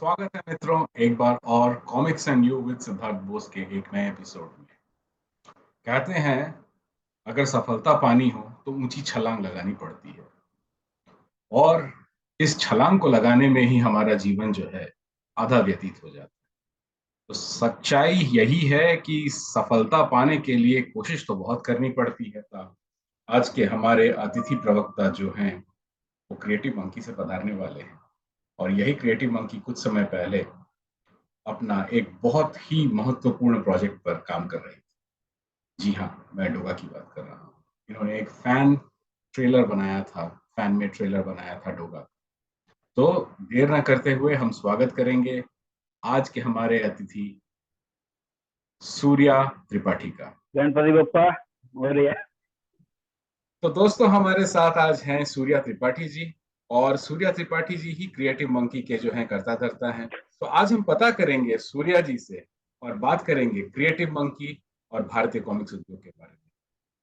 स्वागत है मित्रों एक बार और comics and you with Siddharth Bose के एक नए एपिसोड में। कहते हैं अगर सफलता पानी हो तो ऊंची छलांग लगानी पड़ती है और इस छलांग को लगाने में ही हमारा जीवन जो है आधा व्यतीत हो जाता है। तो सच्चाई यही है कि सफलता पाने के लिए कोशिश तो बहुत करनी पड़ती है। आज के हमारे अतिथि प्रवक्ता जो हैं वो क्रिएटिव मंकी से पधारने वाले हैं और यही क्रिएटिव मंकी कुछ समय पहले अपना एक बहुत ही महत्वपूर्ण प्रोजेक्ट पर काम कर रही थी। जी हाँ, मैं डोगा की बात कर रहा हूँ। इन्होंने एक फैन में ट्रेलर बनाया था डोगा। तो देर न करते हुए हम स्वागत करेंगे आज के हमारे अतिथि सूर्या त्रिपाठी का। गणपति बप्पा बोलिए। तो दोस्तों हमारे साथ आज हैं सूर्या त्रिपाठी जी और सूर्या त्रिपाठी जी ही क्रिएटिव मंकी के जो हैं कर्ता धर्ता हैं। तो आज हम पता करेंगे सूर्या जी से और बात करेंगे क्रिएटिव मंकी और भारतीय कॉमिक्स उद्योग के बारे में।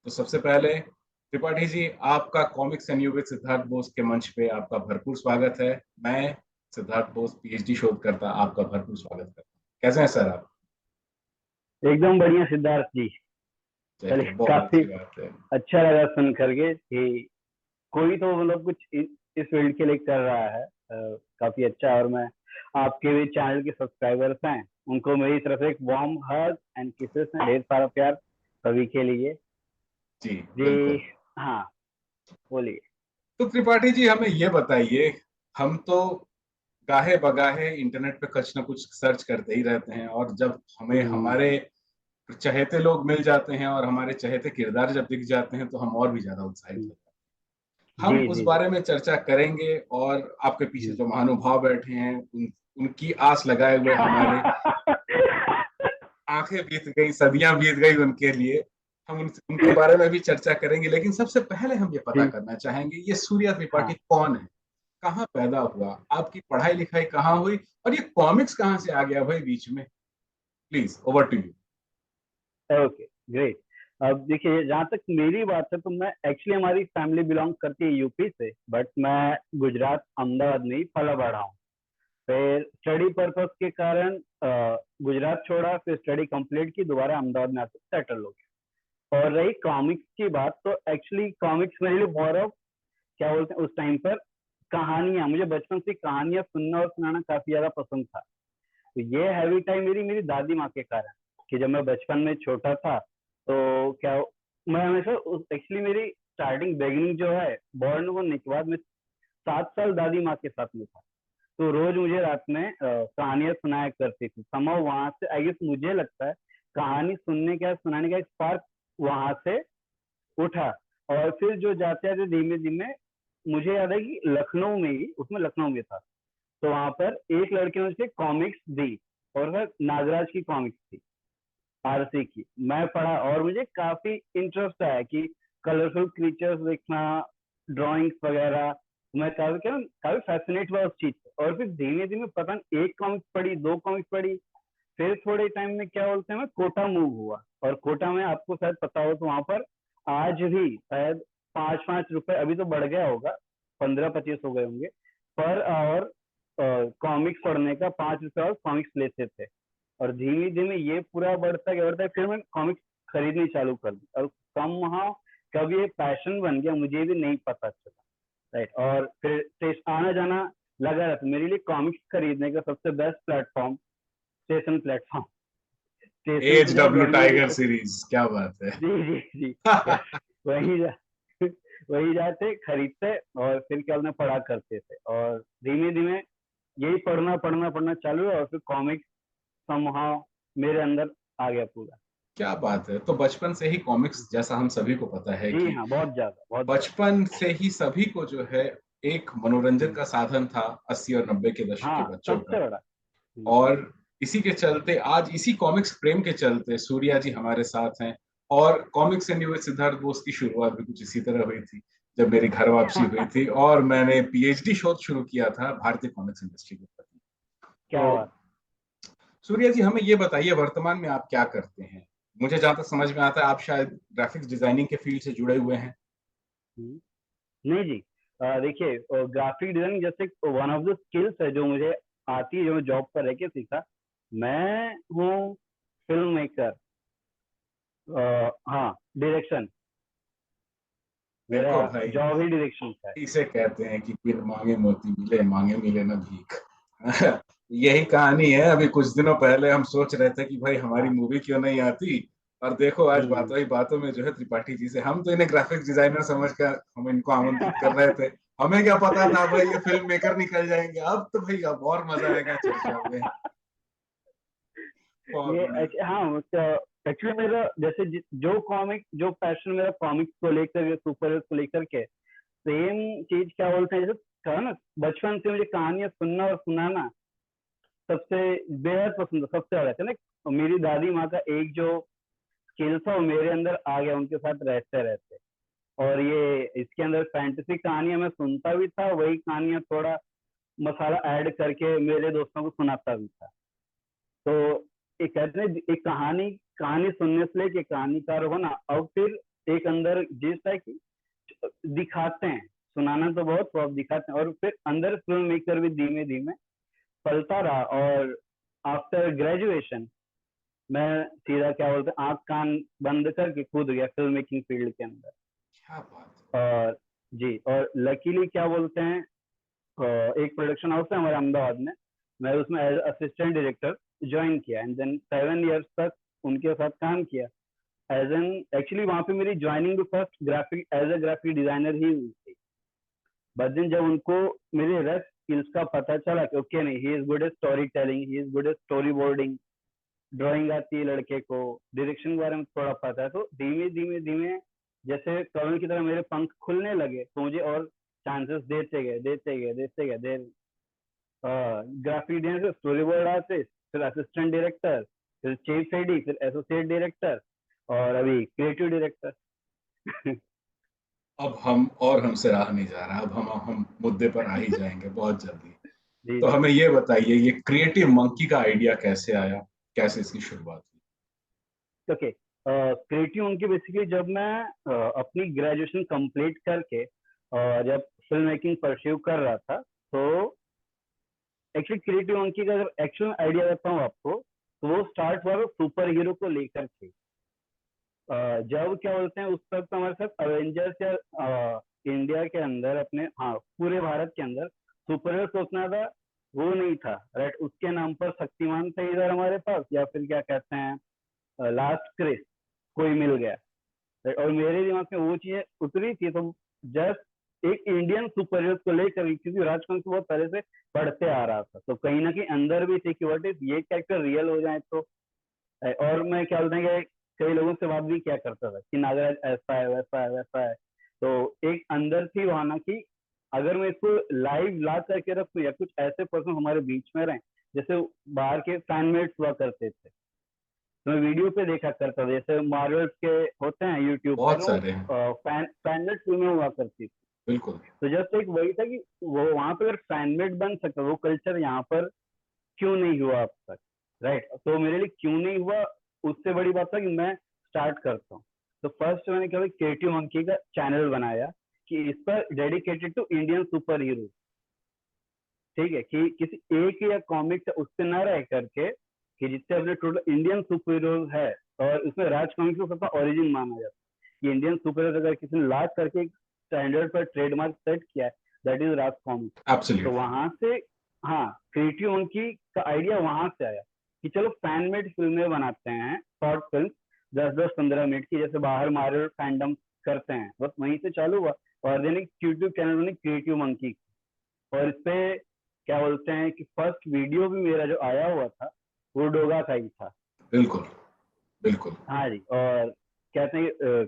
तो सबसे पहले त्रिपाठी जी, आपका comics and you with Siddharth Bose के मंच पे आपका भरपूर स्वागत है। मैं सिद्धार्थ बोस पीएचडी शोधकर्ता आपका भरपूर स्वागत करता हूँ। कैसे हैं सर आप? एकदम बढ़िया सिद्धार्थ जी। चलिए, चलिए, बहुत काफी अच्छी बात है। अच्छा लगा सुन करके कि कोई तो मतलब कुछ इस फील्ड के लिए कर रहा है। काफी अच्छा। और मैं आपके भी चैनल के सब्सक्राइबर्स हैं, उनको मेरी तरफ से एक वार्म हग एंड किसेस हैं, ढेर सारा प्यार सभी के लिए जी जी। बिल्कुल। हाँ, बोलिए। तो त्रिपाठी जी हमें ये बताइए, हम तो गाहे बगाहे इंटरनेट पे कुछ ना कुछ सर्च करते ही रहते हैं और जब हमें हम्म, हमारे चहेते लोग मिल जाते हैं और हमारे चहेते किरदार जब दिख जाते हैं तो हम और भी ज्यादा उत्साहित हो हम्म, जाते हैं। हम जी उस जी जी। बारे में चर्चा करेंगे और आपके पीछे हम्म। जो महानुभाव बैठे हैं उनकी आस लगाए हुए हमारे आंखें बीत गई, सदियां बीत गई उनके लिए। हम उनके बारे में भी चर्चा करेंगे, लेकिन सबसे पहले हम ये पता जी, करना चाहेंगे ये सूर्या त्रिपाठी हाँ, कौन है, कहाँ पैदा हुआ, आपकी पढ़ाई लिखाई कहाँ हुई और ये कॉमिक्स कहाँ से आ गया भाई बीच में। Please over to you. Okay, great. अब देखिए, जहाँ तक मेरी बात है तो मैं एक्चुअली, हमारी फैमिली बिलोंग करती है यूपी से, बट मैं गुजरात अहमदाबाद में ही पला बढ़ा हूँ। फिर स्टडी पर्पस के कारण गुजरात छोड़ा, फिर स्टडी कंप्लीट की, दोबारा अहमदाबाद में आकर सेटल हो गया। और रही कॉमिक्स की बात, तो एक्चुअली कॉमिक्स मेरे लिए मोर ऑफ, क्या बोलते हैं उस टाइम पर, कहानियां। मुझे बचपन से कहानियां सुनना और सुनाना काफी ज्यादा पसंद था। तो ये हैवी टाइम मेरी मेरी दादी माँ के कारण, कि जब मैं बचपन में छोटा था तो क्या, मैं हमेशा एक्चुअली मेरी स्टार्टिंग बिगिनिंग जो है, बॉर्न होने के बाद मैं 7 साल दादी माँ के साथ में था। तो रोज मुझे रात में कहानियां सुनाया करती थी। समाव वहां से आई गेस, मुझे लगता है कहानी सुनने का, सुनाने का एक स्पार्क वहां से उठा। और फिर जो जाते जाते धीमे धीमे, मुझे याद है कि लखनऊ में ही, उसमें लखनऊ में था, तो वहां पर एक लड़के ने मुझे कॉमिक्स दी, और वह नागराज की कॉमिक्स थी, आरसी की। मैं पढ़ा और मुझे काफी इंटरेस्ट आया कि कलरफुल क्रीचर्स देखना, ड्राइंग्स वगैरह। मैं काफी फैसिनेट हुआ उस चीज से। और फिर धीमे धीमे पता नहीं, एक कॉमिक्स पढ़ी, दो कॉमिक्स पढ़ी, फिर थोड़े टाइम में क्या बोलते हैं, मैं कोटा मूव हुआ। और कोटा में आपको शायद पता हो तो वहां पर आज भी शायद 5-5 रुपए, अभी तो बढ़ गया होगा, 15-25 हो गए होंगे पर आवर, कॉमिक्स पढ़ने का 5 रुपए और कॉमिक्स लेते थे। और धीमे धीमे ये पूरा बढ़ता गया, बढ़ता है, फिर मैं कॉमिक्स खरीदनी चालू कर दी। और कम वहाँ कब ये पैशन बन गया मुझे भी नहीं पता चला। राइट। और फिर आना जाना लगा रहता। मेरे लिए कॉमिक्स खरीदने का सबसे best platform station platform, station पे एज जहाँ डब्ल्यू जनरली, टाइगर सीरीज, क्या बात है। जी जी जी, यस, वही जा वही जाते खरीदते, और फिर क्या बोलते हैं, पढ़ा करते थे। और धीमे धीमे यही पढ़ना पढ़ना पढ़ना चालू है, और फिर कॉमिक्स समहाउ मेरे अंदर आ गया पूरा। क्या बात है। तो बचपन से ही कॉमिक्स, जैसा हम सभी को पता है जी कि हाँ, बहुत ज्यादा, बहुत ज्यादा। बचपन से ही सभी को जो है एक मनोरंजन हम्म, का साधन था 80 और 90 के दशक के हाँ, बच्चों सबसे का। बड़ा। हम्म, और इसी के चलते आज इसी कॉमिक्स प्रेम के चलते सूर्या जी हमारे साथ हैं। और comics and US Siddharth Bose की शुरुआत भी कुछ इसी तरह हुई थी जब मेरी घर वापसी हुई थी और मैंने पीएचडी शोध शुरू किया था भारतीय कॉमिक्स इंडस्ट्री के प्रति। क्या तो बात। सूर्या जी हमें ये बताइए वर्तमान में आप क्या करते हैं। मुझे जहां तक समझ में आता है आप शायद ग्राफिक्स डिजाइनिंग के फील्ड से जुड़े हुए हैं। नहीं जी, देखिए, ग्राफिक डिजाइनिंग जैसे वन ऑफ द स्किल्स है जो मुझे आती है, जो मैं जॉब पर रह के सीखा। मैं हूँ फिल्म मेकर, हाँ, डायरेक्शन, मेरा देखो भाई, जॉब ही डायरेक्शन का है। इसे कहते हैं कि बिन मांगे मोती मिले, मांगे मिले ना भीख। यही कहानी है। अभी कुछ दिनों पहले हम सोच रहे थे कि भाई हमारी हाँ। मूवी क्यों नहीं आती, और देखो आज हम्म। बातों ही बातों में जो है त्रिपाठी जी से, हम तो इन्हें ग्राफिक डिजाइनर समझकर हम इनको आमंत्रित कर रहे थे। हमें क्या पता था भाई ये फिल्म मेकर निकल जाएंगे। अब तो भाई अब और मजा आएगा चर्चा में। बहुत ये बढ़िया। हाँ, एक्चुअली मेरा जैसे जो कॉमिक, जो पैशन मेरा कॉमिक्स को लेकर या सुपर हीरोज को लेकर के, सेम चीज क्या बोलते हैं, जैसे कहा ना, बचपन से मुझे कहानियां सुनना और सुनाना सबसे बेहद पसंद है, सबसे ज्यादा ना। और मेरी दादी माँ का एक जो स्किल था वो मेरे अंदर आ गया उनके साथ रहते रहते। और ये इसके अंदर फैंटेसी कहानियां मैं सुनता भी था, वही कहानियां थोड़ा मसाला ऐड करके मेरे दोस्तों को सुनाता भी था। तो एक कहते हैं, एक कहानी कहानी सुनने से लेके कहानीकार होना, और फिर एक अंदर जिस है कि दिखाते हैं, सुनाना तो बहुत बहुत दिखाते हैं, और फिर अंदर फिल्म मेकर भी धीमे धीमे पलता रहा। और आफ्टर ग्रेजुएशन मैं सीधा क्या बोलते हैं, आंख कान बंद करके कूद गया फिल्म मेकिंग फील्ड के अंदर। क्या बात और जी, और लकीली क्या बोलते हैं, एक प्रोडक्शन हाउस है हमारे अहमदाबाद में, मैं उसमें एज असिस्टेंट डायरेक्टर ज्वाइन किया, एंड देन 7 इयर्स तक उनके साथ काम किया एज एन। एक्चुअली वहाँ पे मेरी ज्वाइनिंग भी first graphic as a graphic designer ही हुई थी। बट देन जब उनको मेरे रफ स्किल्स का पता चला कि ओके नहीं, he is good at story telling, he is good at story boarding, drawing आती है लड़के को, डायरेक्शन के बारे में थोड़ा पता है, तो धीमे धीमे धीमे जैसे कमल की तरह मेरे पंख खुलने लगे, तो मुझे और चांसेस देते गए देते गए देते गए। देर graphic designer, story board artist, फिर असिस्टेंट डायरेक्टर, फिर चीफ एडी, फिर एसोसिएट डायरेक्टर, और अभी क्रिएटिव डायरेक्टर। अब हम और हमसे रहा नहीं जा रहा। अब हम मुद्दे पर आ ही जाएंगे बहुत जल्दी। जी तो जी। हमें ये बताइए, ये क्रिएटिव मंकी का आइडिया कैसे आया, कैसे इसकी शुरुआत हुई? ओके, क्रिएटिव उनकी बेसिकली जब मैं अपनी ग्रेजुएशन कंप्लीट करके जब फिल्म मेकिंग परस्यू कर रहा था, तो एक्चुअली क्रिएटिव उनकी का अगर एक्चुअल आइडिया बताऊं आपको, तो वो स्टार्ट हुआ सुपर हीरो को लेकर के। जब क्या बोलते हैं, उस वक्त हमारे साथ अवेंजर्स या इंडिया के अंदर अपने, हाँ, पूरे भारत के अंदर सुपर हीरो सोचना था वो नहीं था, राइट। उसके नाम पर शक्तिमान थे इधर हमारे पास, या फिर क्या कहते हैं, लास्ट क्रिस कोई मिल गया, right? और मेरे दिमाग में वो चीजें उतरी थी, तो जस्ट एक इंडियन सुपर हीरो को लेकर, क्योंकि राजकमल को बहुत पहले से पढ़ते आ रहा था, तो कहीं ना कहीं अंदर भी थी कि व्हाट इफ ये कैरेक्टर रियल हो जाए तो। और मैं क्या बोलते हैं कि कई लोगों से बात भी क्या करता था कि नागराज ऐसा है, वैसा है, वैसा है। तो एक अंदर थी वहां ना कि अगर मैं इसको लाइव ला करके रखूं, या कुछ ऐसे पर्सन हमारे बीच में रहे, जैसे बाहर के फैनमेट्स हुआ करते थे, तो मैं वीडियो पे देखा करता था, जैसे मार्वल्स के होते हैं यूट्यूब पर, बहुत वो सारे हैं। फैनमेट फिल्में हुआ करती थी। बिल्कुल। तो जस्ट एक वही था कि वो वहां पर अगर फैनमेट बन सकता, वो कल्चर यहाँ पर क्यों नहीं हुआ अब तक, राइट। तो मेरे लिए क्यों नहीं हुआ, उससे बड़ी बात था कि मैं स्टार्ट करता हूँ। तो फर्स्ट मैंने क्या क्रिएटिव मंकी का चैनल बनाया कि इस पर dedicated to Indian super hero, ठीक है, कि किसी एक या कॉमिक उससे न रह करके, कि जिससे अपने टोटल इंडियन सुपर हीरो है, और उसमें राज कॉमिक्स को सबका ओरिजिन माना जाता है कि इंडियन सुपर हीरो अगर किसी ने ला करके एक स्टैंडर्ड पर ट्रेडमार्क सेट किया है, दैट इज राज कॉमिक्स। तो एब्सोल्युटली। वहां से, हाँ, क्रिएटिव उनकी का आइडिया वहां से आया कि चलो फैन मेड फिल्में बनाते हैं, शॉर्ट फिल्म 10-10-15 मिनट की, जैसे बाहर मार्वल फैंडम करते हैं, बस वहीं से चालू हुआ। और देन एक यूट्यूब चैनल बनी क्रिएटिव मंकी, और इस पे क्या बोलते हैं कि फर्स्ट वीडियो भी मेरा जो आया हुआ था वो डोगा का ही था। बिल्कुल। बिल्कुल। हाँ जी, और कहते हैं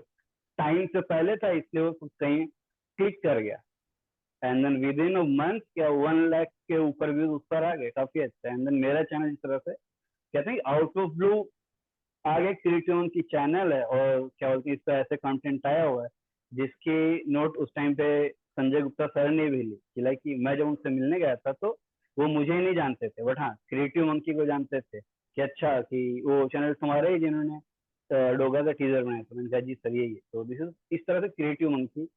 टाइम से पहले था, इसलिए वो कहीं क्लिक कर गया, and then within a month क्या 1 लाख के ऊपर व्यूज उस पर आ गए, काफी अच्छा। एंड देन मेरा चैनल इस तरह से कहते हैं आउट ऑफ ब्लू आगे क्रिएटिव की चैनल है, और क्या बोलते हैं इस पर ऐसे कंटेंट आया हुआ है जिसकी नोट उस टाइम पे संजय गुप्ता सर ने भी ली, कि लाइक कि मैं जब उनसे मिलने गया था तो वो मुझे ही नहीं जानते थे, बट हाँ क्रिएटिव मंकी को जानते थे, कि अच्छा कि वो चैनल तुम्हारे ही जिन्होंने डोगा का टीजर बनाया था। मैंने कहा जी सर यही है। तो दिस इज, इस तरह से क्रिएटिव मंकी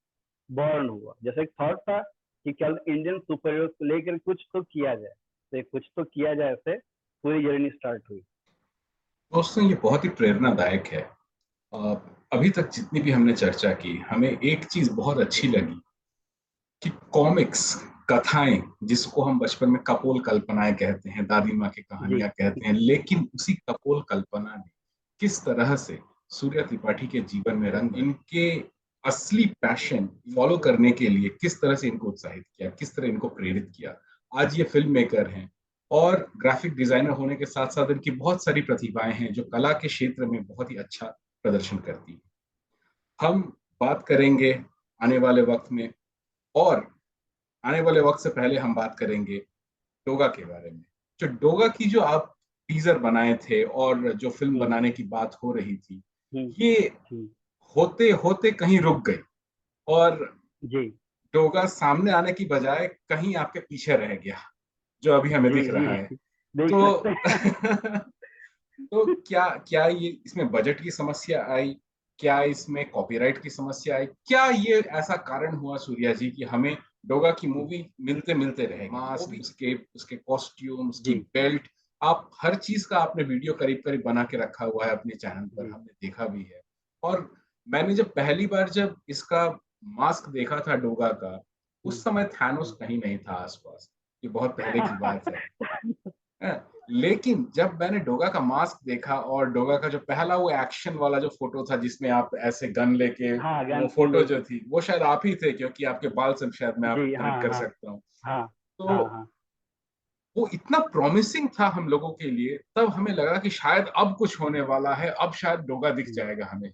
बॉर्न हुआ। जैसे एक थॉट था कि क्या इंडियन सुपर हीरोज को लेकर कुछ तो किया जाए, तो कुछ तो किया जाए, ऐसे पूरी जर्नी स्टार्ट हुई। दोस्तों ये बहुत ही प्रेरणादायक है। अ, अभी तक जितनी भी हमने चर्चा की, हमें एक चीज बहुत अच्छी लगी कि कॉमिक्स, कथाएं, जिसको हम बचपन में कपोल कल्पनाएं कहते हैं, दादी माँ की जी कहानियां कहते हैं, लेकिन उसी कपोल कल्पना ने किस तरह से सूर्या त्रिपाठी के जीवन में रंग, इनके असली पैशन फॉलो करने के लिए किस तरह से इनको उत्साहित किया, किस तरह इनको प्रेरित किया। आज ये फिल्म मेकर हैं और ग्राफिक डिजाइनर होने के साथ साथ इनकी बहुत सारी प्रतिभाएं हैं जो कला के क्षेत्र में बहुत ही अच्छा प्रदर्शन करती हैं। हम बात करेंगे आने वाले वक्त में, और आने वाले वक्त से पहले हम बात करेंगे डोगा के बारे में। जो डोगा की जो आप टीजर बनाए थे और जो फिल्म हम्म बनाने की बात हो रही थी, हम्म ये हम्म, होते होते कहीं रुक गई और जी डोगा सामने आने की बजाय कहीं आपके पीछे रह गया, जो अभी हमें जी दिख रहा जी, है। देख सकते तो हैं। तो क्या क्या ये इसमें बजट की समस्या आई, क्या इसमें कॉपीराइट की समस्या आई, क्या ये ऐसा कारण हुआ सूर्या जी कि हमें डोगा की मूवी मिलते मिलते रहेगी? मास्क, उसके उसके कॉस्ट्यूम, उसकी जी बेल्ट, आप हर चीज का आपने वीडियो करीब करीब बना के रखा हुआ है अपने चैनल पर, जी हमने देखा भी है। और मैंने जब पहली बार जब इसका मास्क देखा था डोगा का, हम्म, उस समय थैनोस हम्म। कहीं नहीं था आसपास। ये बहुत पहले की बात है। हाँ, लेकिन जब मैंने डोगा का मास्क देखा और डोगा का जो पहला वो एक्शन वाला जो फोटो था जिसमें आप ऐसे गन लेके, हाँ, वो गन फोटो जो लेके। थी वो शायद आप ही थे, क्योंकि आपके बाल से शायद मैं आपको जी, कनेक्ट हाँ कर हाँ सकता हूँ। हाँ हाँ तो हाँ। वो इतना प्रॉमिसिंग था हम लोगों के लिए, तब हमें लगा कि शायद अब कुछ होने वाला है, अब शायद डोगा दिख हम्म, जाएगा हमें।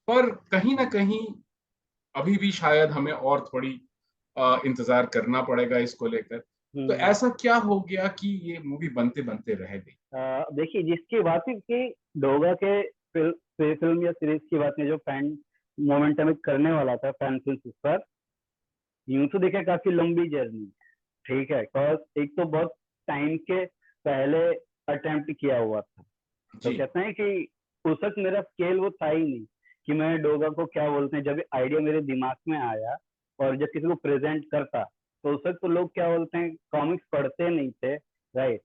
पर कहीं ना हम्म, कहीं अभी भी शायद हमें और थोड़ी इंतजार करना पड़ेगा इसको लेकर। तो हम्म। ऐसा क्या हो गया कि ये मूवी बनते बनते रह गई? देखिए, जिसकी बात है कि डोगा के फिल्म या सीरीज की बात में जो फैन मोमेंटम करने वाला था, फैन फिल्म उस पर, यूं तो देखा काफी लंबी जर्नी, ठीक है, बिकॉज एक तो बहुत टाइम के पहले अटेम्प्ट किया हुआ था। तो जी। कहते हैं कि उस वक्त मेरा स्केल वो था ही नहीं कि मैं डोगा को क्या बोलते हैं, जब आइडिया मेरे दिमाग में आया और जब किसी को प्रेजेंट करता, तो उस वक्त तो लोग क्या बोलते हैं, कॉमिक्स पढ़ते नहीं थे, राइट,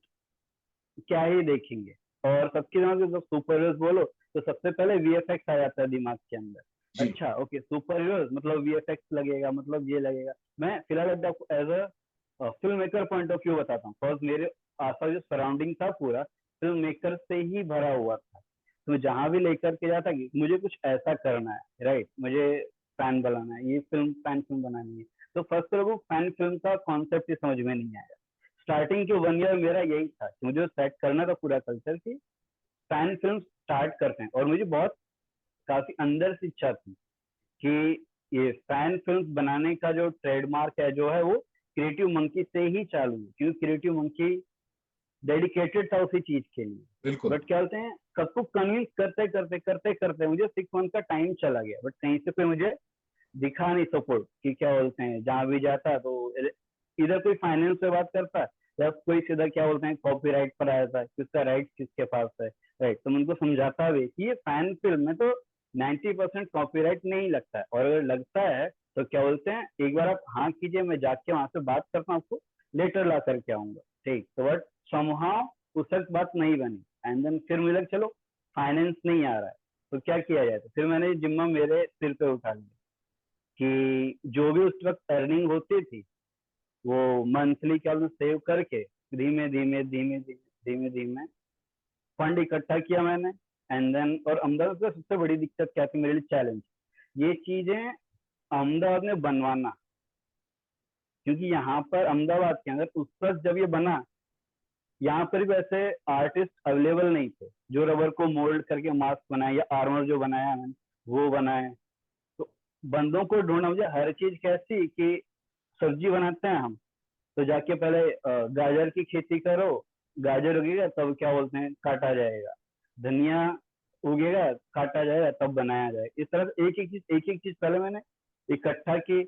क्या ही देखेंगे। और सबके दिमाग में जब सुपर हीरोज बोलो तो सबसे पहले वीएफएक्स आ जाता है दिमाग के अंदर। जी। अच्छा, ओके, सुपर हीरोज मतलब वीएफएक्स लगेगा, मतलब ये लगेगा। मैं फिलहाल एकदम as a film maker point of view बताता हूँ, बिकॉज मेरे आसपास जो सराउंडिंग था पूरा फिल्म मेकर से ही भरा हुआ था। तो जहां भी लेकर के जाता कि मुझे कुछ ऐसा करना है, राइट, मुझे फैन बनाना है, ये फिल्म फैन फिल्म बनानी है, तो फर्स्ट तो लोगों फैन फिल्म का कॉन्सेप्ट ही समझ में नहीं आया। स्टार्टिंग के 1 ईयर मेरा यही था कि मुझे सेट करना था पूरा कल्चर की फैन फिल्म स्टार्ट करते हैं। और मुझे बहुत काफी अंदर से इच्छा थी कि ये फैन फिल्म बनाने का जो ट्रेडमार्क है जो है वो क्रिएटिव मंकी से ही चालू है, क्योंकि क्रिएटिव मंकी डेडिकेटेड था उसी चीज के लिए। बिल्कुल। बट क्या बोलते हैं, सबको कन्विंस करते करते करते करते मुझे 6 मंथ का टाइम चला गया, बट कहीं से कोई मुझे दिखा नहीं सपोर्ट कि क्या बोलते हैं, जहां भी जाता तो इधर कोई फाइनेंस पे बात करता या कोई सीधा क्या बोलते हैं कॉपीराइट पर आया था, किसका राइट किसके पास है, राइट। तो मैं उनको समझाता भी कि ये फैन फिल्म में तो 90% कॉपीराइट नहीं लगता है, और अगर लगता है तो क्या बोलते हैं, एक बार आप हाँ कीजिए, मैं जाके वहां से बात करता हूँ, आपको लेटर ला करके आऊंगा, ठीक। तो बट समहाउ उस वक्त बात नहीं बनी। एंड देन फिर मुझे लगा, चलो फाइनेंस नहीं आ रहा है तो क्या किया जाए, तो फिर मैंने जिम्मा मेरे सिर पे उठा लिया कि जो भी उस वक्त अर्निंग होती थी वो मंथली क्या सेव करके धीमे धीमे धीमे धीमे धीमे धीमे फंड इकट्ठा किया मैंने। एंड देन, और अहमदाबाद का सबसे बड़ी दिक्कत क्या थी मेरे लिए, चैलेंज, ये चीजें अहमदाबाद में बनवाना, क्योंकि यहाँ पर अहमदाबाद के अंदर उस वक्त जब ये बना, यहाँ पर भी ऐसे आर्टिस्ट अवेलेबल नहीं थे जो रबर को मोल्ड करके मास्क बनाए या आर्मर जो बनाया मैंने वो बनाए। तो बंदों को ढूंढना, मुझे हर चीज कैसी कि सब्जी बनाते हैं हम, तो जाके पहले गाजर की खेती करो, गाजर उगेगा तब क्या बोलते हैं काटा जाएगा, धनिया उगेगा काटा जाएगा तब बनाया जाएगा। इस तरह एक एक चीज पहले मैंने इकट्ठा की,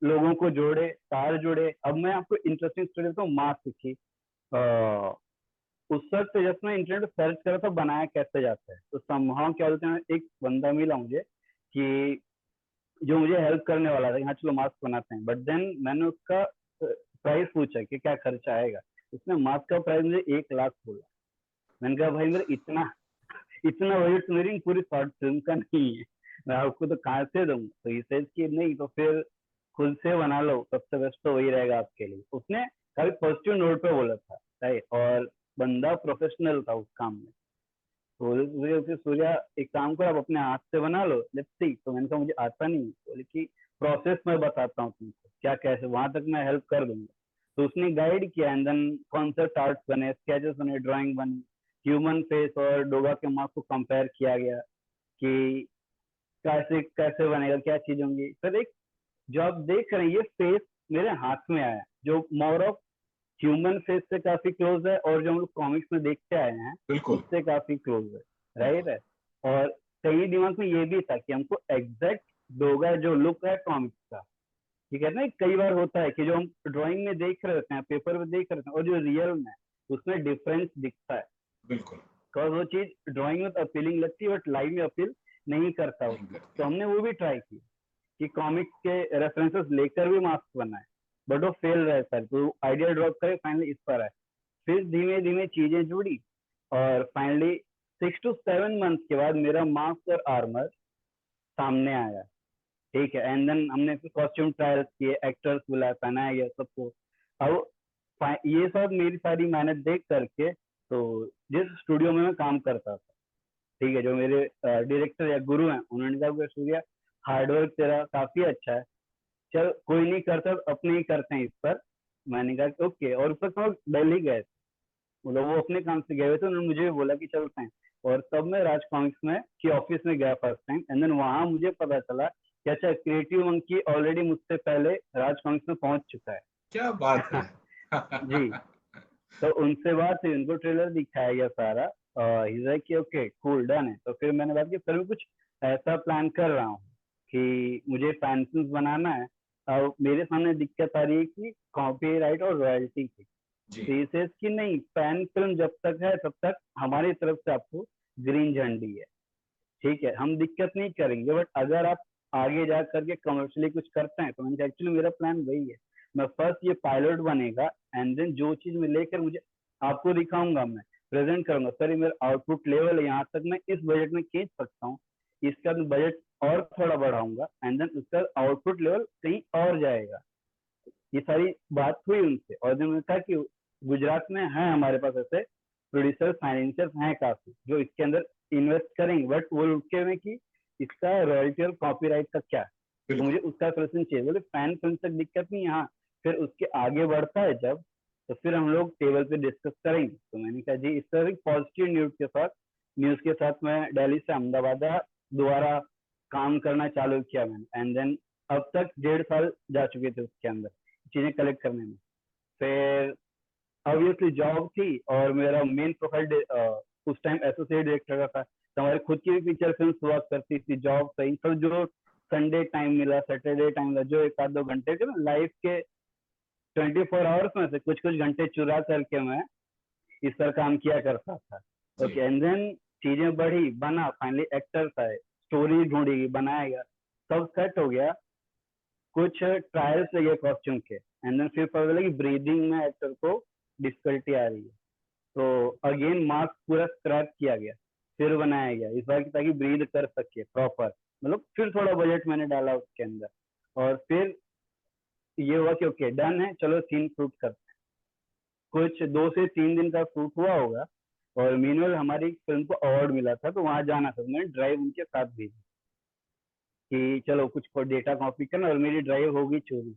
लोगों को जोड़े, तार जोड़े। अब मैं आपको इंटरेस्टिंग स्टोरी बताऊँ मास्क की। उस वक्त जब मैं इंटरनेट पर सर्च करा था बनाया कैसे जाता है, तो समहाउ क्या बोलते हैं, एक बंदा मिला मुझे कि जो मुझे हेल्प करने वाला था, यहाँ चलो मास्क बनाते हैं। बट देन मैंने उसका प्राइस पूछा कि क्या खर्चा आएगा, उसने मास्क का प्राइस मुझे 1 लाख बोला। मैंने कहा भाई मेरा इतना इतना बजट मेरी पूरी शॉर्ट फिल्म का नहीं है, मैं आपको तो कहाँ से दूंगा। तो ये सेज कि नहीं तो फिर खुद से बना लो, सबसे बेस्ट तो वही रहेगा आपके लिए। उसने काफी पॉजिटिव नोट पे बोला था, राइट, और बंदा प्रोफेशनल था उस काम में। तो मुझे सूर्या एक काम करो, आप अपने हाथ से बना लो, लेट्स सी। तो मैंने कहा मुझे आता नहीं, बोले कि प्रोसेस मैं बताता हूँ तुमको क्या कैसे, वहां तक मैं हेल्प कर दूंगा। तो उसने गाइड किया, एंड देन कॉन्सेप्ट आर्ट्स बने, स्केचेस बने, ड्राइंग बनी, ह्यूमन फेस और डोगा के मार्क को कंपेयर किया गया कि कैसे कैसे बनेगा, क्या चीज होंगी। फिर एक जो आप देख रहे हैं ये फेस मेरे हाथ में आया, जो मोर ऑफ ह्यूमन फेस से काफी क्लोज है, और जो हम लोग कॉमिक्स में देखते आए हैं बिल्कुल, उससे काफी क्लोज है, राइट बिल्कुल। है। और कई दिमाग में ये भी था कि हमको एग्जैक्ट डोगा जो लुक है कॉमिक्स का, ये कहते हैं कई बार होता है कि जो हम ड्राइंग में देख रहे होते हैं, पेपर में देख रहे होते हैं, और जो रियल में है, उसमें डिफरेंस दिखता है। बिल्कुल, बिकॉज वो चीज ड्राइंग में तो अपीलिंग लगती है, बट लाइव में अपील नहीं करता नहीं उतना। करती तो है। हमने वो भी ट्राई किया कि कॉमिक्स के रेफरेंसेस लेकर भी मास्क बनाए, बट वो फेल रहे सर, तो आइडिया ड्रॉप करे, फाइनली इस पर आए। फिर धीमे धीमे चीजें जुड़ी, और फाइनली 6 to 7 मंथ के बाद मेरा मास्क और आर्मर सामने आया, ठीक है। एंड देन हमने फिर कॉस्ट्यूम ट्रायल्स किए, एक्टर्स बुलाए, पहनाया गया सबको। अब ये सब मेरी सारी मेहनत देख करके, तो जिस स्टूडियो में मैं काम करता था, ठीक है, जो मेरे डायरेक्टर या गुरु हैं, उन्होंने कहा कि सूर्या हार्डवर्क तेरा काफी अच्छा है, चल कोई नहीं करता तो अपने ही करते हैं इस पर। मैंने कहा कि ओके। और उस वक्त हम दिल्ली गए थे, मतलब वो अपने काम से गए हुए थे, उन्होंने मुझे भी बोला कि चलते हैं। और तब मैं राज कॉमिक्स में की ऑफिस में गया फर्स्ट टाइम, एंड देन वहां मुझे पता चला कि अच्छा क्रिएटिव मंकी ऑलरेडी मुझसे पहले राज कॉमिक्स में पहुंच चुका क्या बात है! है। जी। तो उनसे बात हुई, उनको ट्रेलर दिखाया गया सारा, कि ओके कूल डन है। तो फिर मैंने बात की, फिर मैं कुछ ऐसा प्लान कर रहा हूँ कि मुझे फैन फिल्म बनाना है। और मेरे सामने दिक्कत आ रही है कि कॉपीराइट और रॉयल्टी की। जी, तो ये says कि नहीं, फैन फिल्म जब तक है तब तक हमारी तरफ से आपको ग्रीन झंडी है, ठीक है, हम दिक्कत नहीं करेंगे। बट अगर आप आगे जा करके कमर्शियली कुछ करते हैं, तो मैंने एक्चुअली मेरा प्लान वही है। मैं फर्स्ट ये पायलट बनेगा, एंड देन जो चीज मैं लेकर मुझे आपको दिखाऊंगा, मैं प्रेजेंट करूंगा, सर ये मेरा आउटपुट लेवल है, यहाँ तक मैं इस बजट में खींच सकता हूँ, इसका बजट और थोड़ा बढ़ाऊंगा, एंड देन उसका आउटपुट लेवल कहीं और जाएगा। ये सारी बात हुई उनसे, और जब उन्होंने कहा कि गुजरात में है हमारे पास ऐसे प्रोड्यूसर फाइनेंशियर्स हैं काफी जो इसके अंदर इन्वेस्ट करेंगे, बट वो रुके हुए कि इसका रॉयल्टी और कॉपीराइट का क्या है। तो मुझे बिल्कुल। उसका सोल्यूशन चाहिए। बोले फैन फिल्म तक दिक्कत नहीं, हाँ फिर उसके आगे बढ़ता है जब, तो फिर हम लोग टेबल पे डिस्कस करेंगे। तो मैंने कहा जी, इस तरह की पॉजिटिव न्यूज के साथ मैं दिल्ली से अहमदाबाद दोबारा काम करना चालू किया मैंने। एंड देन अब तक 1.5 साल जा चुके थे उसके अंदर चीजें कलेक्ट करने में। फिर ऑब्वियसली जॉब थी, और मेरा मेन प्रोफाइल उस टाइम एसोसिएट डायरेक्टर का था, तो हमारी खुद की भी फीचर फिल्म हुआ करती थी। जॉब सही सब, जो संडे टाइम मिला, सैटरडे टाइम मिला, जो 1 आध 2 घंटे के ना लाइफ के 24 आवर्स में से कुछ कुछ घंटे चुरा करके मैं इस पर काम किया करता था। जी, ओके, एंड देन चीजें बढ़ी, बना, फाइनली एक्टर्स आए, स्टोरी ढूंढी, बनाया गया, सब सेट हो गया। कुछ ट्रायल्स लगे कॉस्ट्यूम के, एंड देन फिर पता चला कि ब्रीदिंग में एक्टर को डिफिकल्टी आ रही है। तो अगेन मास्क पूरा स्क्रैप किया गया, फिर बनाया गया इस बार ताकि ब्रीद कर सके प्रॉपर। मतलब फिर थोड़ा बजट मैंने डाला उसके अंदर, और फिर ये हुआ कि ओके डन है, चलो सीन शूट करते हैं। कुछ 2 से 3 दिन का शूट हुआ होगा, और मीनवेल हमारी फिल्म को अवार्ड मिला था, तो वहां जाना था। मैंने ड्राइव उनके साथ भेजी कि चलो कुछ डेटा कॉपी करना, और मेरी ड्राइव होगी चोरी,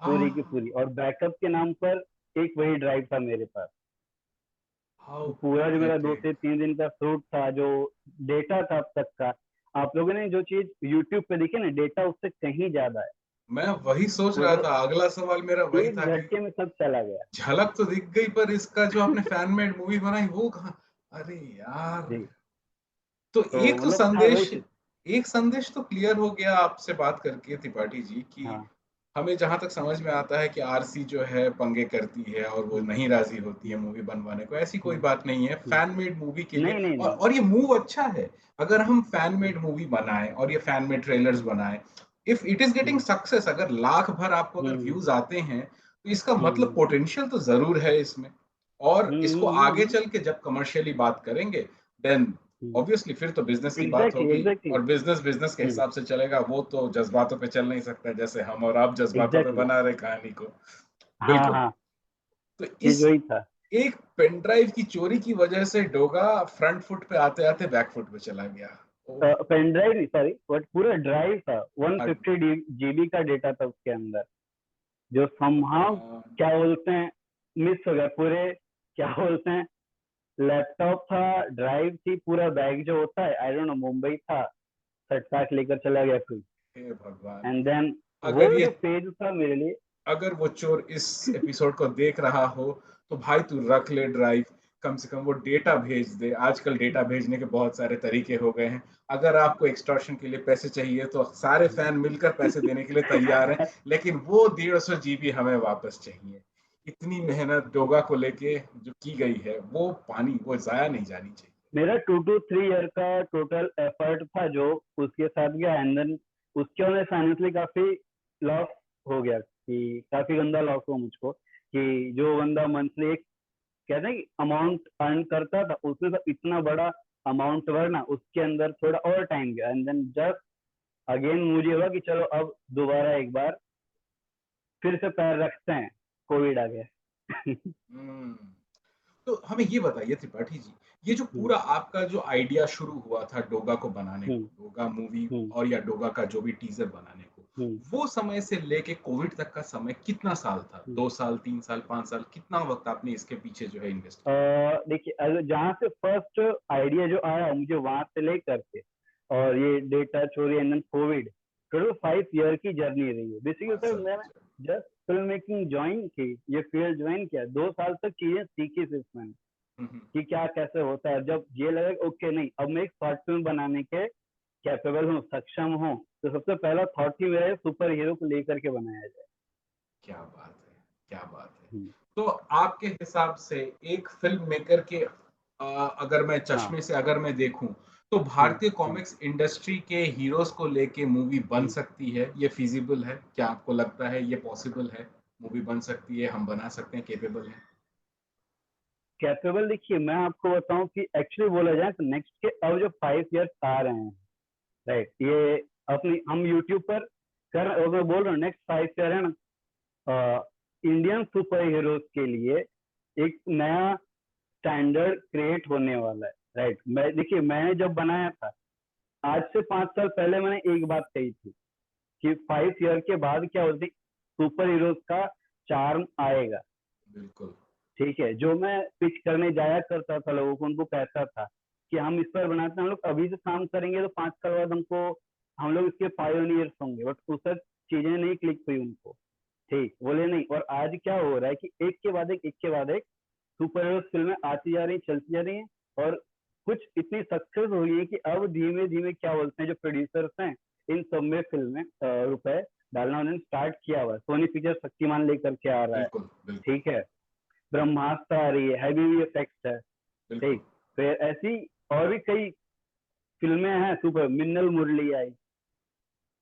पूरी की आह! पूरी, और बैकअप के नाम पर एक वही ड्राइव था मेरे पास। हाउ पूरा जो मेरा दो पैथेटिक! से तीन दिन का शूट था, जो डेटा था अब तक का, आप लोगों ने जो चीज यूट्यूब पे देखी ना, डेटा उससे कहीं ज्यादा है। मैं वही सोच रहा पूरा था, अगला सवाल मेरा वही एक था कि झटके में सब चला गया। झलक तो दिख गई, पर इसका जो आपने फैन मेड मूवी बनाई वो कहाँ? अरे यार! जी। तो तो एक तो मतलब था वही संदेश चीज। एक संदेश तो क्लियर हो गया आपसे बात करके त्रिपाठी जी, कि हाँ। हमें जहाँ तक समझ में आता है कि आरसी जो है पंगे करती है और वो हम्म, नहीं राज़ी होती है मूवी बनवाने को, ऐसी कोई हम्म, बात नहीं है। हम्म। फैन मेड मूवी के लिए नहीं नहीं नहीं। और ये मूव अच्छा है। अगर हम फैन हम्म, मेड मूवी बनाएँ और ये फैन मेड ट्रेलर्स बनाएँ, if it is getting hmm, success, अगर लाख भर आपको अगर हम्म, व्यूज़ आते हैं, तो इसका मतलब पोटेंशियल तो जरूर है इसमें, और इसको आगे चल के जब कमर्शियली बात करेंगे देन ऑब्वियसली फिर तो बिजनेस की बात एग्जैक्टली होगी, एग्जैक्टली और बिजनेस बिजनेस के हिसाब से चलेगा, वो तो जज्बातों पे चल नहीं सकता जैसे हम और आप जज्बातों पे एग्जैक्टली। बना रहे कहानी को। हाँ बिल्कुल। हाँ, तो चीज इस वही था। एक पेन ड्राइव की चोरी की वजह से डोगा फ्रंट फुट पे आते आते बैक फुट पे चला गया। ओह। पेन ड्राइव नहीं, सॉरी, बट पूरा ड्राइव था, हाँ, 150 जीबी का डेटा था उसके अंदर, जो समहाउ भगवान। क्या बोलते हैं मिस हो गया पूरे, क्या बोलते हैं, लैपटॉप था, ड्राइव थी, पूरा बैग जो होता है, आई डोंट नो, मुंबई था, सटकाट लेकर चला गया कोई। हे भगवान। एंड देन वो अगर ये जो पेज था मेरे लिए। अगर वो चोर इस एपिसोड को देख रहा हो तो भाई तू रख ले ड्राइव, कम से कम वो डेटा भेज दे। आजकल डेटा भेजने के बहुत सारे तरीके हो गए हैं। अगर आपको एक्सटॉर्शन के लिए पैसे चाहिए तो सारे फैन मिलकर पैसे देने के लिए तैयार हैं, लेकिन वो 150 जीबी हमें वापस चाहिए। इतनी मेहनत डोगा को लेके जो की गई है वो पानी, वो जाया नहीं जानी चाहिए। मेरा 2 to 3 ईयर का टोटल एफर्ट था जो उसके साथ गया, एंड देन उसके वजह फाइनेंशियली काफी लॉस हो गया, कि काफी गंदा लॉस हुआ मुझको, कि जो बंदा मंथली एक कहते हैं कि अमाउंट अर्न करता था, उसमें से इतना बड़ा अमाउंट भरना, उसके अंदर थोड़ा और टाइम गया, एंड देन जस्ट अगेन मुझे हुआ कि चलो अब दोबारा एक बार फिर से पैर रखते हैं, कोविड आ गया। हम्म। तो हमें ये बताइए त्रिपाठी जी, ये जो पूरा आपका जो आइडिया शुरू हुआ था डोगा को बनाने को, डोगा मूवी और या डोगा का जो भी टीजर बनाने को, वो समय से लेके कोविड तक का समय कितना साल था? 2 साल, 3 साल, 5 साल, कितना वक्त आपने इसके पीछे जो है इन्वेस्ट किया? देखिए, जहाँ से फर्स्ट आइडिया जो आया मुझे वहां से लेकर के, और ये डेटा चोरी एंड कोविड, टोटल 5 ईयर की जर्नी रही है बेसिकली 5 सर। साल मैंने की journey. Just film making join की, ये फील्ड ज्वाइन किया, 2 साल तक चीजें सीखी सिर्फ मैंने, हम्म। कि क्या कैसे होता है। जब ये लगा ओके नहीं, अब मैं एक शॉर्ट फिल्म बनाने के कैपेबल हूँ, सक्षम हूँ, तो सबसे पहला थॉट ही मेरा सुपर हीरो को लेकर के बनाया जाए। क्या बात है, क्या बात है। हम्म, तो आपके हिसाब से एक फिल्म मेकर के अगर मैं हाँ। चश्मे से अगर मैं देखूं तो हम्म, भारतीय हम्म, कॉमिक्स इंडस्ट्री के हीरोज को लेके मूवी बन हम्म। सकती है? ये फिजिबल है? क्या आपको लगता है ये पॉसिबल है? मूवी बन सकती है, हम बना सकते हैं, केपेबल है? कैपेबल, देखिए मैं आपको बताऊं कि एक्चुअली बोला जाए तो नेक्स्ट के अब जो 5 ईयर्स आ रहे हैं, राइट, ये अपनी हम यूट्यूब पर कर, और मैं बोल रहा हूँ नेक्स्ट 5 ईयर है ना, इंडियन सुपर हीरोज के लिए एक नया स्टैंडर्ड क्रिएट होने वाला है, राइट। मैं देखिए, मैंने जब बनाया था आज से 5 साल पहले, मैंने एक बात कही थी कि 5 ईयर के बाद क्या होती, सुपर हीरोज का चार्म आएगा। बिल्कुल। ठीक है, जो मैं पिच करने जाया करता था लोगों को, उनको कहता था कि हम इस पर बनाते हैं, हम लोग अभी से काम करेंगे तो 5 साल बाद हमको, हम लोग इसके पायोनियर्स होंगे, बट उस तक चीजें नहीं क्लिक हुई उनको। ठीक बोले नहीं, और आज क्या हो रहा है कि एक के बाद एक सुपर हीरो फिल्में आती जा रही, चलती जा रही हैं, और कुछ इतनी सक्सेस हो रही है कि अब धीमे धीमे क्या बोलते हैं जो प्रोड्यूसर्स हैं, इन सब में फिल्में रुपए डालना उन्होंने स्टार्ट किया हुआ है। सोनी पिक्चर शक्तिमान लेकर के आ रहा है, बिल्कुल। बिल्कुल। ठीक है, ब्रह्मास्त्र आ रही है, हैवी इफेक्ट्स है, बिल्कुल। ठीक। फिर ऐसी और भी कई फिल्में हैं, सुपर मिन्नल मुरली आई,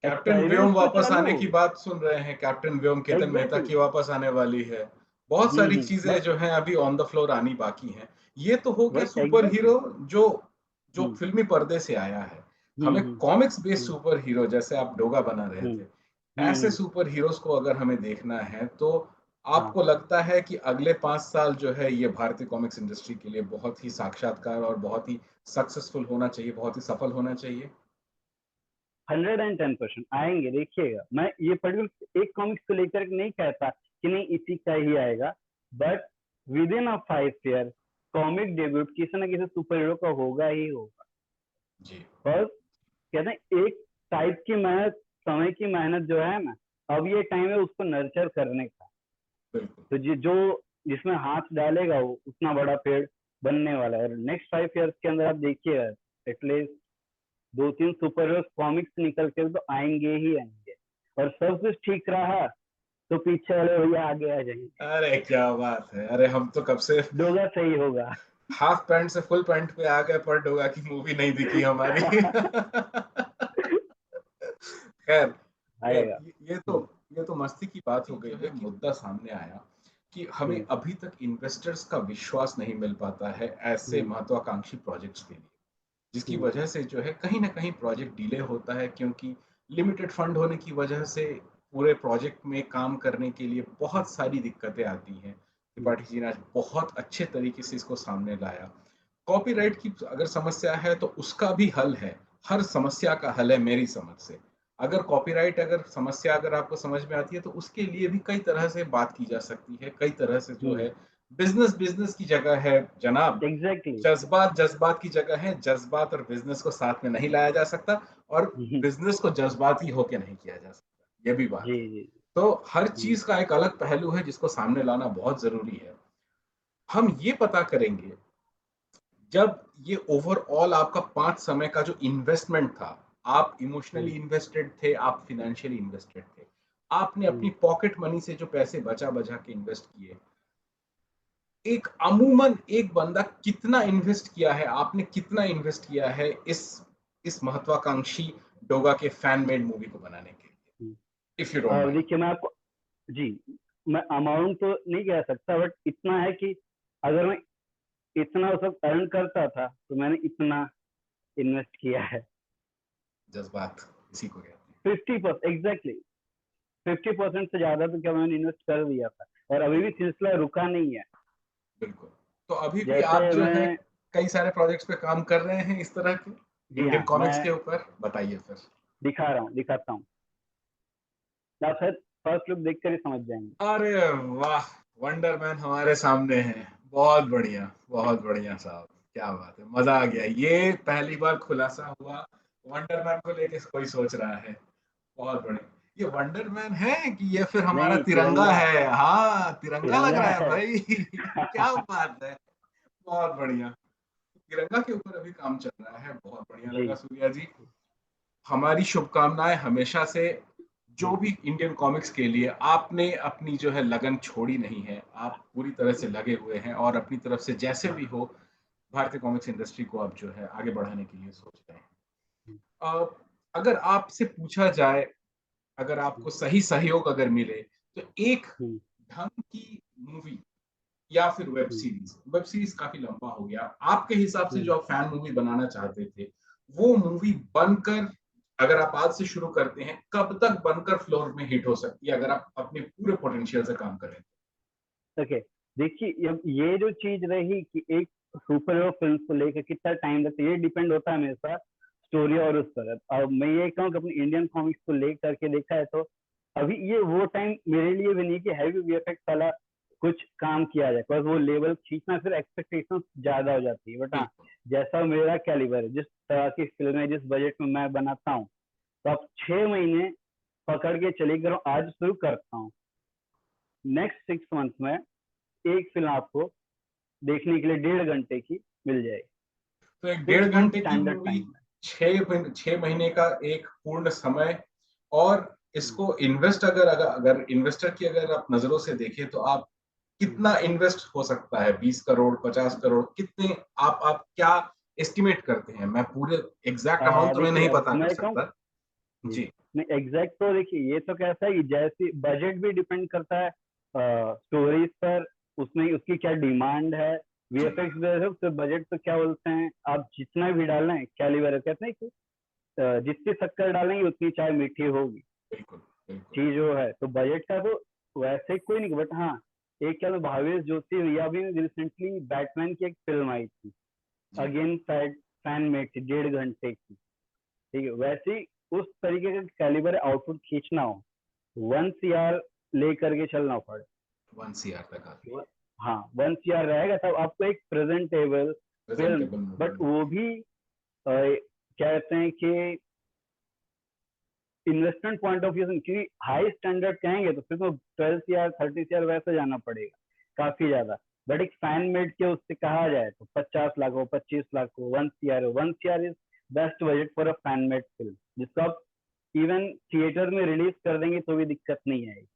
कैप्टन व्योम एक्सपेरिमेंट्स तो वापस चालू आने हो की गए। बात सुन रहे हैं, कैप्टन व्योम केतन मेहता एग्जैक्टली। की वापस आने वाली है। बहुत सारी चीजें बट जो हैं अभी ऑन द फ्लोर आनी बाकी हैं। ये तो हो गया वही सुपर एग्जैक्टली। हीरो जो जो हम्म, फिल्मी पर्दे से आया है। हम्म, हमें हम्म, कॉमिक्स बेस्ड हम्म, सुपर हीरो जैसे आप डोगा बना रहे हम्म, थे, ऐसे हम्म, सुपर हीरोज को अगर हमें देखना है तो हाँ। आपको लगता है कि अगले 5 साल जो है ये भारतीय कॉमिक्स इंडस्ट्री के लिए बहुत ही साक्षात्कार और बहुत ही सक्सेसफुल होना चाहिए, बहुत ही सफल होना चाहिए? 110% आएंगे, देखिएगा। मैं ये पर्टिकुलर एक कॉमिक्स को लेकर के नहीं कहता कि नहीं इसी का ही आएगा, but with in a 5 year comic debut किसी ना किसी सुपर हीरो का होगा ही होगा। जी। और कहते हैं एक टाइप की मेहनत, समय की मेहनत जो है ना, अब ये टाइम है उसको नर्चर करने का। बिल्कुल। तो जो जिसमें हाथ डालेगा वो उतना बड़ा पेड़ बनने वाला है। और नेक्स्ट 5 ईयर्स के अंदर आप देखिएगा, एटलीस्ट 2-3 सुपर हीरो कॉमिक्स निकल के तो आएंगे ही आएंगे, और सब कुछ ठीक रहा तो पीछे वाले भैया आगे आ जाएंगे। अरे क्या बात है, अरे हम तो कब से डोगा सही होगा। हाफ पैंट से फुल पैंट पे आ गए पर डोगा की मूवी नहीं दिखी हमारी। खैर, खैर आएगा। ये तो मस्ती की बात हो गई है, मुद्दा सामने आया कि हमें हम्म, अभी तक इन्वेस्टर्स का विश्वास नहीं मिल पाता है ऐसे हम्म, महत्वाकांक्षी प्रोजेक्ट्स के लिए, जिसकी हम्म, वजह से जो है कहीं न कहीं प्रोजेक्ट डिले होता है, क्योंकि लिमिटेड फंड होने की वजह से पूरे प्रोजेक्ट में काम करने के लिए बहुत सारी दिक्कतें आती हैं। हम्म, त्रिपाठी जी ने आज बहुत अच्छे तरीके से इसको सामने लाया। कॉपीराइट की अगर समस्या है तो उसका भी हल है। हर समस्या का हल है मेरी समझ से। अगर कॉपीराइट अगर समस्या अगर आपको समझ में आती है तो उसके लिए भी कई तरह से बात की जा सकती है। कई तरह से जो हम्म, है बिज़नेस बिज़नेस की जगह है जनाब। एग्जैक्टली। जज़्बात जज़्बात की जगह है। जज़्बात और बिज़नेस को साथ में नहीं लाया जा सकता और हम्म, बिज़नेस को जज़्बाती होके नहीं किया जा सकता। ये भी बात जी है। जी। तो हर हम्म, चीज़ का एक अलग पहलू है जिसको सामने लाना बहुत ज़रूरी है। हम ये पता करेंगे जब ये ओवरऑल आपका 5 समय का जो इन्वेस्टमेंट था, आप इमोशनली हम्म, इन्वेस्टेड थे, आप फाइनेंशियली इन्वेस्टेड थे। आपने अपनी हम्म, पॉकेट मनी से जो पैसे बचा-बचा के इन्वेस्ट किए, एक अमूमन एक बंदा कितना इन्वेस्ट किया है, आपने कितना इन्वेस्ट किया है इस महत्वाकांक्षी डोगा के फैन मेड मूवी को बनाने के लिए? हम्म। If you don't mind. देखिए मैं आपको, जी, मैं अमाउंट तो नहीं कह सकता, बट इतना है कि अगर मैं इतना उस वक्त अर्न करता था तो मैंने इतना इन्वेस्ट किया है। जज़्बात इसी को कहते हैं। 50%, एग्जैक्टली 50% से ज्यादा तो क्या मैंने इन्वेस्ट कर दिया था, और अभी भी बिल्कुल, सिलसिला रुका नहीं है। बिल्कुल। तो अभी भी जैसे आप जो है मैं, कई सारे प्रोजेक्ट्स पे काम कर रहे हैं इस तरह के, जी इंडियन हाँ, कॉमिक्स मैं के ऊपर? बताइए फिर। दिखाता हूँ। आप शायद फर्स्ट लुक देखकर ही समझ जाएंगे। अरे वाह! वंडर मैन हमारे सामने है। बहुत बढ़िया साहब। क्या बात है, मज़ा आ गया। ये पहली बार खुलासा हुआ वंडर मैन को लेके कोई सोच रहा है। बहुत बढ़िया। ये वंडर मैन है कि ये फिर हमारा नहीं, तिरंगा तिरंगा, है? हाँ, तिरंगा लग तिरंगा रहा है है। भाई। क्या बात है! बहुत बढ़िया। तिरंगा के ऊपर अभी काम चल रहा है। बहुत बढ़िया जी। लगा सूर्या जी। हमारी शुभकामनाएं हमेशा से जो हम्म, भी इंडियन कॉमिक्स के लिए आपने अपनी जो है लगन छोड़ी नहीं है। आप पूरी तरह से लगे हुए हैं और अपनी तरफ से जैसे भी हो भारतीय कॉमिक्स इंडस्ट्री को आप जो है आगे बढ़ाने के लिए सोच रहे हैं। अ, अगर आपसे पूछा जाए, अगर आपको सही सहयोग अगर मिले तो एक हम्म, ढंग की मूवी या फिर हम्म, वेब सीरीज काफी लंबा हो गया, आपके हिसाब से हम्म। जो आप फैन मूवी बनाना चाहते थे वो मूवी बनकर, अगर आप आज से शुरू करते हैं, कब तक बनकर फ्लोर में हिट हो सकती है अगर आप अपने पूरे पोटेंशियल से काम करें? ओके, देखिए अब ये जो चीज रही कि एक सुपर हीरो फिल्म को लेकर कितना टाइम लगता है, ये डिपेंड होता है हमेशा स्टोरी और उस पर। अब मैं ये कहूँ कि अपनी इंडियन कॉमिक्स को लेकर के देखा है तो अभी ये वो टाइम मेरे लिए भी नहीं कि हैवी वीएफएक्स वाला कुछ काम किया जाए, बिकॉज वो लेवल खींचना फिर एक्सपेक्टेशन ज्यादा हो जाती है। बट हाँ, बिल्कुल। जैसा मेरा कैलिबर है, जिस तरह की फिल्म है, जिस बजट में मैं बनाता हूँ, तो अब 6 महीने पकड़ के चलिए, अगर आज शुरू करता हूँ, नेक्स्ट 6 मंथ में एक फिल्म आपको देखने के लिए 1.5 घंटे की मिल जाएगी। तो एक सिक्स डेढ़ मंथ घंटे की स्टैंडर्ड मूवी, टाइम है। 6 महीने का एक पूर्ण समय, और हम्म, इसको इन्वेस्ट अगर अगर अगर इन्वेस्टर की अगर आप नजरों से देखें तो आप हम्म। कितना इन्वेस्ट हो सकता है? 20 करोड़, 50 करोड़, कितने आप क्या एस्टिमेट करते हैं? मैं पूरे एग्जैक्ट अमाउंट तो मैं देखिए नहीं अब पता कर मैं कहूँ, सकता। जी, जी। नहीं एग्जैक्ट तो देखिए, ये तो कैसा है कि जैसे बजट भी डिपेंड करता है स्टोरीज पर, उसमें उसकी क्या डिमांड है, जी। वीएफएक्स तो बजट तो क्या बोलते हैं, आप जितना भी डालें, कैलिबर कहते हैं कि जितनी शक्कर डालेंगे उतनी चाय मीठी होगी, बिल्कुल, बिल्कुल। चीज वो है। तो बजट का तो वैसे कोई नहीं, बट हाँ, एक क्या, तो भावेश जोशी भैया भी रिसेंटली बैटमैन की एक फिल्म आई थी, जी। अगेन फैन मेड थी, 1.5 घंटे की। ठीक है, वैसे ही उस तरीके का कैलिबर आउटपुट खींचना हो, 1 CR लेकर के चलना पड़े। 1 CR तक आती है। हाँ, 1 CR रहेगा तब आपको एक presentable film, presentable movie but वो मिलती है। भी क्या कहते हैं कि इन्वेस्टमेंट पॉइंट ऑफ व्यू से, क्योंकि हाई स्टैंडर्ड कहेंगे तो फिर तो 12 CR 30 CR वैसे जाना पड़ेगा, काफी ज्यादा। बट एक फैन मेड के उससे कहा जाए तो 50 लाख हो, 25 लाख हो, 1 CR हो, 1 CR is best budget for a fan made film, जिसको आप इवन थिएटर में रिलीज कर देंगे तो भी दिक्कत नहीं आएगी।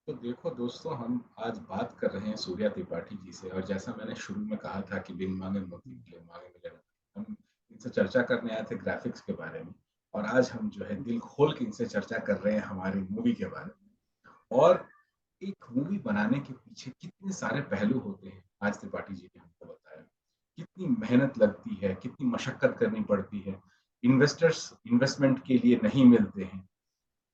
तो देखो दोस्तों, हम आज बात कर रहे हैं सूर्या त्रिपाठी जी से, और जैसा मैंने शुरू में कहा था कि बिन मांगे मोती मिले, मांगे मिले रतन। हम इनसे चर्चा करने आए थे ग्राफिक्स के बारे में, और आज हम जो है दिल खोल के इनसे चर्चा कर रहे हैं हमारी मूवी के बारे में। और एक मूवी बनाने के पीछे कितने सारे पहलू होते हैं, आज त्रिपाठी जी ने हमको बताया। कितनी मेहनत लगती है, कितनी मशक्कत करनी पड़ती है, इन्वेस्टर्स इन्वेस्टमेंट के लिए नहीं मिलते हैं,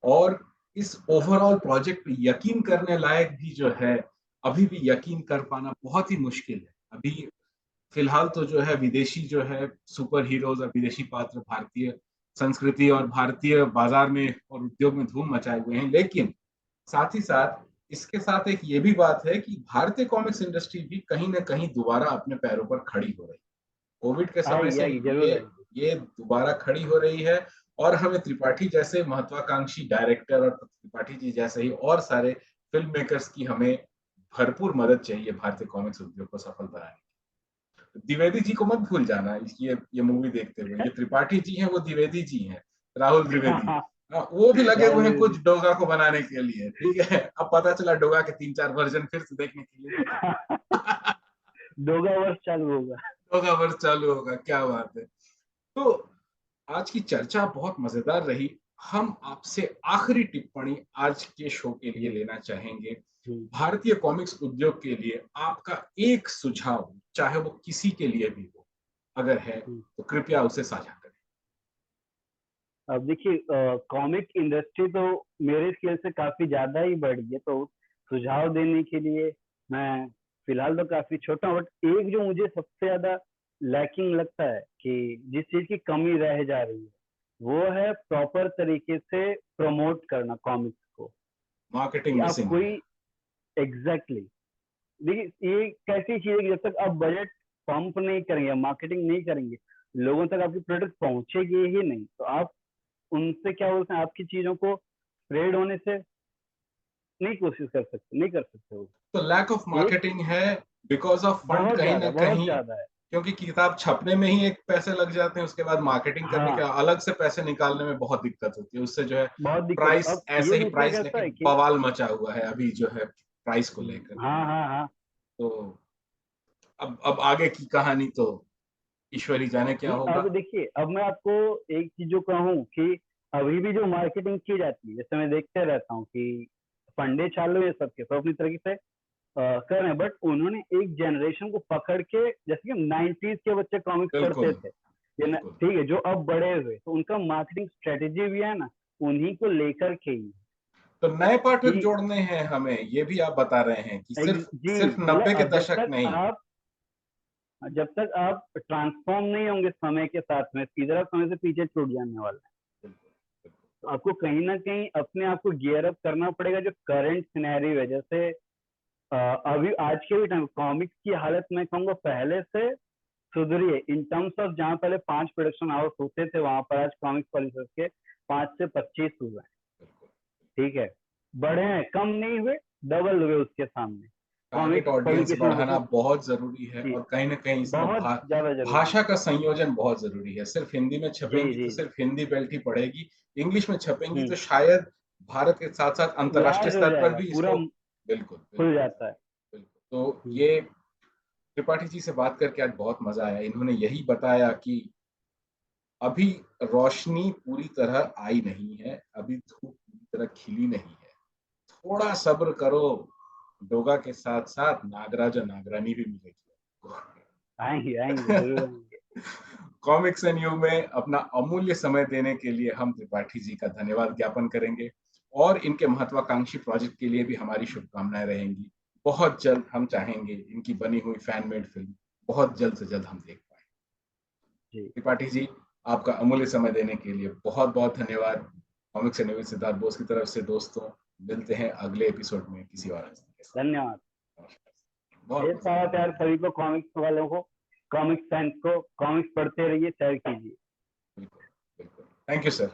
और इस ओवरऑल प्रोजेक्ट पे यकीन करने लायक भी जो है, अभी भी यकीन कर पाना बहुत ही मुश्किल है। अभी फिलहाल तो जो है विदेशी जो है सुपर हीरोज और विदेशी पात्र भारतीय संस्कृति और भारतीय बाजार में और उद्योग में धूम मचाए हुए हैं, लेकिन साथ ही साथ इसके साथ एक ये भी बात है कि भारतीय कॉमिक्स इंडस्ट्री भी कहीं ना कहीं दोबारा अपने पैरों पर खड़ी हो रही है। कोविड के समय आएगी से आएगी, जरूर आएगी। ये दोबारा खड़ी हो रही है, और हमें त्रिपाठी जैसे महत्वाकांक्षी डायरेक्टर और त्रिपाठी जी जैसे ही और सारे फिल्म मेकर्स की हमें भरपूर मदद चाहिए भारतीय कॉमिक्स उद्योग को सफल बनाने की। द्विवेदी जी को मत भूल जाना, ये मूवी देखते हुए। ये त्रिपाठी जी हैं, वो द्विवेदी जी हैं, राहुल द्विवेदी। वो भी लगे हुए हैं कुछ डोगा को बनाने के लिए, ठीक है। अब पता चला डोगा के 3-4 वर्जन फिर से देखने के लिए डोगा वर्ष चालू होगा। डोगा वर्ष चालू होगा, क्या बात है। तो आज की चर्चा बहुत मजेदार रही। हम आपसे आखिरी टिप्पणी आज के शो के लिए लेना चाहेंगे। भारतीय कॉमिक्स उद्योग के लिए आपका एक सुझाव, चाहे वो किसी के लिए भी हो, अगर है तो कृपया उसे साझा करें। अब देखिए, कॉमिक इंडस्ट्री तो मेरे स्केल से काफी ज्यादा ही बढ़ गई है, तो सुझाव देने के लिए मैं फिलहाल तो काफी छोटा हूँ। बट एक जो मुझे सबसे ज्यादा लैकिंग लगता है कि जिस चीज की कमी रह जा रही है, वो है प्रॉपर तरीके से प्रमोट करना कॉमिक्स को। कि मार्केटिंग आप मिसिंग कोई है। एग्जैक्टली देखिए, ये कैसी चीज है कि जब तक आप बजट पंप नहीं करेंगे, मार्केटिंग नहीं करेंगे, लोगों तक आपकी प्रोडक्ट पहुंचेगी ही नहीं, तो आप उनसे क्या बोलते हैं, आपकी चीजों को स्प्रेड होने से नहीं कोशिश कर सकते, नहीं कर सकते हो। तो लैक ऑफ एक मार्केटिंग है, बिकॉज ऑफ फंड कहीं ना बहुत कहीं। ज्यादा है। क्योंकि किताब छपने में ही एक पैसे लग जाते हैं, उसके बाद मार्केटिंग करने के हाँ, अलग से पैसे निकालने में बहुत दिक्कत होती है। उससे जो है बहुत दिक्कत। प्राइस, अब ऐसे ये ही दूसरा प्राइस कैसा लेके है कि बवाल मचा हुआ है अभी जो है प्राइस को लेकर। हाँ हाँ हाँ, तो अब आगे की कहानी तो ईश्वर ही जाने क्या नहीं होगा। अब देखिए, अब मैं आपको एक चीज जो कहूँ कि अभी भी जो मार्केटिंग की जाती है, जैसे मैं देखते रहता हूँ कि फंडे चालू है सबके, सब अपनी तरीके से कर रहे हैं, बट उन्होंने एक जनरेशन को पकड़ के, जैसे कि 90s के बच्चे कॉमिक्स पढ़ते बिल्कुल थे, बिल्कुल। ठीक है, जो अब बड़े हुए, तो उनका मार्केटिंग स्ट्रेटेजी भी है ना, उन्हीं को लेकर के ही तो नए पाठक कि जोड़ने हैं हमें, ये भी आप बता रहे हैं कि सिर्फ जी, सिर्फ मतलब 90 के अब दशक नहीं। जब तक आप ट्रांसफॉर्म नहीं होंगे समय के साथ में, सीधा आप समय से पीछे छूट जाने वाला है। तो आपको कहीं ना कहीं अपने आप को गियर अप करना पड़ेगा, जो करंट सिनेरियो है। जैसे अभी आज के भी टाइम कॉमिक्स की हालत मैं कहूँगा पहले से सुधरी है, इन टर्म्स ऑफ जहाँ पहले 5 प्रोडक्शन हाउस होते थे, वहां पर आज कॉमिक्स पब्लिशर्स के 5 से 25 हुए हैं, ठीक है, बढ़े हैं, कम नहीं हुए, डबल हुए उसके सामने टारगेट कॉमिक्स ऑडियंस पब्लिकेशन बढ़ाना हाउसेस बहुत जरूरी है, की। और कहीं ना कहीं इसमें बहुत ज्यादा जरूरी भाषा है। का संयोजन बहुत जरूरी है। सिर्फ हिंदी में जी छपेंगी जी तो जी। सिर्फ हिंदी बेल्ट ही पड़ेगी, इंग्लिश में छपेंगी तो हम्म, शायद भारत के साथ साथ अंतर्राष्ट्रीय लार्ज हो स्तर पर जाएगा, भी पूरा इसको। बिल्कुल खुल बिल्कुल जाता है। बिल्कुल। तो हम्म, ये त्रिपाठी जी से बात करके आज बहुत मजा आया। इन्होंने यही बताया कि अभी रोशनी पूरी तरह आई नहीं है, अभी धूप पूरी तरह खिली नहीं है, थोड़ा सब्र करो, डोगा के साथ साथ नागराज और नागरानी भी मिलेगी। आएंगे आएंगे, जरूर आएंगे। कॉमिक्स एंड यू में अपना अमूल्य समय देने के लिए हम त्रिपाठी जी का धन्यवाद ज्ञापन करेंगे, और इनके महत्वाकांक्षी प्रोजेक्ट के लिए भी हमारी शुभकामनाएं रहेंगी। बहुत जल्द हम चाहेंगे इनकी बनी हुई फैन मेड फिल्म बहुत जल्द से जल्द हम देख पाए। जी, त्रिपाठी जी, आपका अमूल्य समय देने के लिए बहुत बहुत धन्यवाद। Comics and news Siddharth Bose की तरफ से दोस्तों, मिलते हैं अगले एपिसोड में किसी और हस्ती के साथ। धन्यवाद। नमस्कार, बहुत ये मजा सारा आया। प्यार सभी को, कॉमिक्स वालों को, कॉमिक्स फैंस को, कॉमिक्स पढ़ते रहिए, शेयर कीजिए। बिल्कुल बिल्कुल। Thank you sir.